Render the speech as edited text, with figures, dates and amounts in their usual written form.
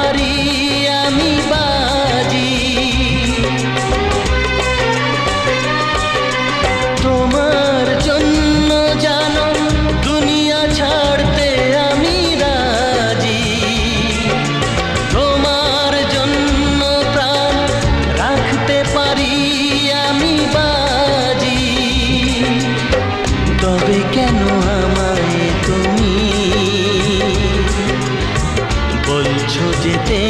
পারি আমি বাজি। তোমার জন্য জানো দুনিয়া ছাড়তে আমি রাজি। তোমার জন্য প্রাণ রাখতে পারি আমি বাজি। তবে কেন আমায় তুমি বলছো যেতে